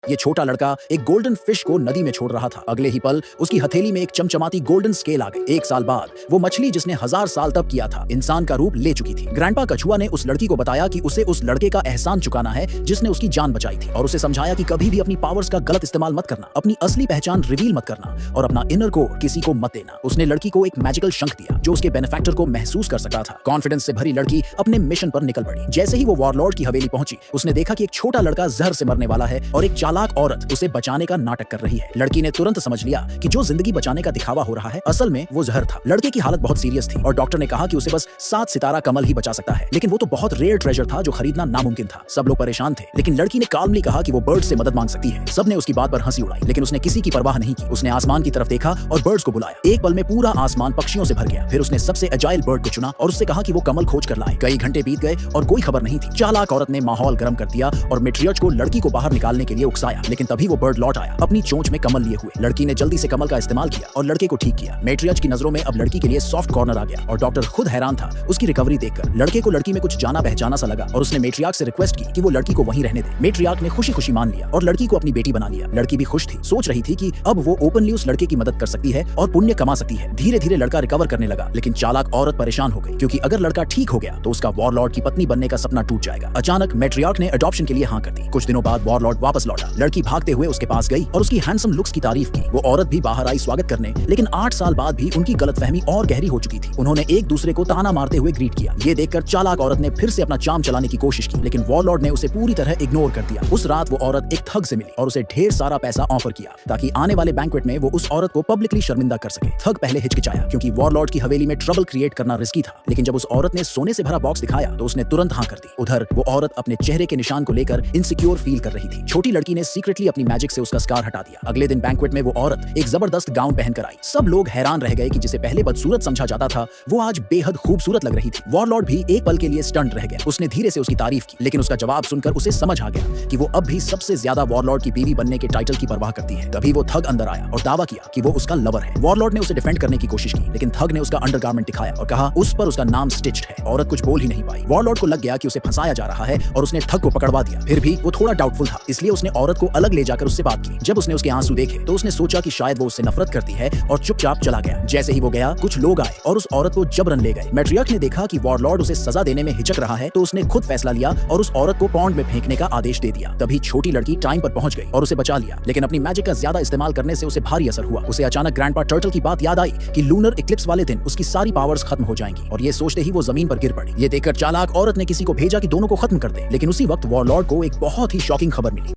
ये छोटा लड़का एक गोल्डन फिश को नदी में छोड़ रहा था। अगले ही पल उसकी हथेली में एक चमचमाती गोल्डन स्केल आ गई। 1 साल बाद वो मछली जिसने 1000 साल तब किया था इंसान का रूप ले चुकी थी। ग्रैंडपा कछुआ ने उस लड़की को बताया कि उसे उस लड़के का एहसान चुकाना है जिसने उसकी जान बचाई थी, और उसे समझाया कि कभी भी अपनी पावर्स का गलत इस्तेमाल मत करना, अपनी असली पहचान रिवील मत करना और अपना इनर कोर किसी को मत देना। उसने लड़की को एक मैजिकल शंख दिया जो उसके बेनिफैक्टर को महसूस कर सकता था। कॉन्फिडेंस से भरी लड़की अपने मिशन पर निकल पड़ी। जैसे ही वो वॉरलॉर्ड की हवेली पहुंची, उसने देखा कि एक छोटा लड़का जहर से मरने वाला है और एक चालाक औरत उसे बचाने का नाटक कर रही है। लड़की ने तुरंत समझ लिया कि जो जिंदगी बचाने का दिखावा हो रहा है असल में वो जहर था। लड़के की हालत बहुत सीरियस थी और डॉक्टर ने कहा कि उसे बस 7 सितारा कमल ही बचा सकता है, लेकिन वो तो बहुत रेयर ट्रेजर था जो खरीदना नामुमकिन था। सब लोग परेशान थे, लेकिन लड़की ने काल्मली कहा कि वो बर्ड से मदद मांग सकती है। सबने उसकी बात पर हंसी उड़ाई, लेकिन उसने किसी की परवाह नहीं की। उसने आसमान की तरफ देखा और बर्ड्स को बुलाया। एक पल में पूरा आसमान पक्षियों से भर गया। फिर उसने सबसे एजाइल बर्ड को चुना और उससे कहा कि वो कमल खोज कर लाए। कई घंटे बीत गए और कोई खबर नहीं थी। चालाक औरत ने माहौल गर्म कर दिया और मैट्रियर्च को लड़की को बाहर निकालने के लिए उकसाया, लेकिन तभी वो बर्ड लौट आया अपनी चोंच में कमल लिए हुए। लड़की ने जल्दी से कमल का इस्तेमाल किया और लड़के को ठीक किया। मैट्रियर्च की नजरों में अब लड़की के लिए सॉफ्ट कॉर्नर आ गया और डॉक्टर खुद हैरान था उसकी रिकवरी देखकर। लड़के को लड़की में कुछ जाना पहचाना सा लगा और उसने मैट्रियार्क से रिक्वेस्ट की कि वो लड़की को वहीं रहने दे। मैट्रियार्क ने खुशी खुशी मान लिया और लड़की को अपनी बेटी बना लिया। लड़की भी खुश थी, सोच रही थी कि अब वो ओपनली उस लड़के की मदद कर सकती है और पुण्य कमा सकती है। धीरे धीरे लड़का रिकवर करने लगा, लेकिन चालाक औरत परेशान हो गई क्योंकि अगर लड़का ठीक हो गया तो उसका वॉरलॉर्ड की पत्नी बनने का सपना टूट जाएगा। अचानक मैट्रियार्क ने अडॉप्शन के लिए हाँ कर दी। कुछ दिनों बाद वॉरलॉर्ड वापस लौटा। लड़की भागते हुए उसके पास गई और उसकी हैंडसम लुक्स की तारीफ की। वो औरत भी बाहर आई स्वागत करने, लेकिन 8 साल बाद भी उनकी गलतफहमी और गहरी हो चुकी थी। उन्होंने एक दूसरे को ताना मारते हुए ग्रीट किया। ये देखकर चालाक औरत ने फिर से अपना चाम चलाने की कोशिश की, लेकिन वॉरलॉर्ड ने उसे पूरी तरह इग्नोर कर दिया। उस रात वो औरत एक ठग से मिली और उसे ढेर सारा पैसा ऑफर किया ताकि आने वाले बैंक्वेट में वो उस औरत को पब्लिकली शर्मिंदा कर सके। ठग पहले हिचकिचाया क्योंकि वॉरलॉर्ड की हवेली में ट्रबल क्रिएट करना रिस्की था, लेकिन जब उस औरत ने सोने से भरा बॉक्स दिखाया तो उसने तुरंत हाँ कर दी। उधर वो औरत अपने चेहरे के निशान को लेकर इनसिक्योर फील कर रही थी। छोटी लड़की ने सीक्रेटली अपनी मैजिक से उसका स्कार हटा दिया। अगले दिन बैंक्वेट में वो औरत एक जबरदस्त गाउन पहनकर आई। सब लोग हैरान रह गए कि जिसे पहले बदसूरत समझा जाता था वो आज बेहद खूबसूरत लग रही थी। वॉरलॉर्ड भी एक पल के लिए स्टंट रह गया। उसने धीरे से उसकी तारीफ की, लेकिन उसका जवाब सुनकर उसे समझ आ गया कि वो अब भी सबसे ज्यादा वॉरलॉर्ड की बीवी बनने के टाइटल की परवाह करती है। तभी वो ठग अंदर आया और दावा किया कि वो उसका लवर है। वॉरलॉर्ड ने उसे डिफेंड करने की कोशिश की, लेकिन ठग ने उसका अंडरगारमेंट दिखाया और कहा उस पर उसका नाम स्टिच्ड है। औरत कुछ बोल ही नहीं पाई। वॉरलॉर्ड को लग गया कि उसे फंसाया जा रहा है और उसने ठग को पकड़वा दिया। फिर भी वो थोड़ा डाउटफुल था, इसलिए उसने औरत को अलग ले जाकर उससे बात की। जब उसने उसके आंसू देखे तो उसने सोचा कि शायद वो उससे नफरत करती है और चुपचाप चला गया। जैसे ही वो गया कुछ लोग आए और उस औरत को जबरन ले गए। मैट्रियर्क ने देखा कि वॉरलॉर्ड उसे सजा देने में हिचक रहा है तो उसने खुद फैसला लिया और उस औरत को पॉन्ड में फेंकने का आदेश दे दिया। तभी छोटी लड़की टाइम पर पहुंच गई और उसे बचा लिया, लेकिन अपनी मैजिक का ज्यादा इस्तेमाल करने से उसे भारी असर हुआ। उसे अचानक ग्रैंडपा टर्टल की बात याद आई कि लूनर इक्लिप्स वाले दिन उसकी सारी पावर्स खत्म हो जाएंगी, और ये सोचते ही वो जमीन पर गिर पड़ी। ये देखकर चालाक औरत ने किसी को भेजा कि दोनों को खत्म कर दे, लेकिन उसी वक्त वॉरलॉर्ड को एक बहुत ही शॉकिंग खबर मिली।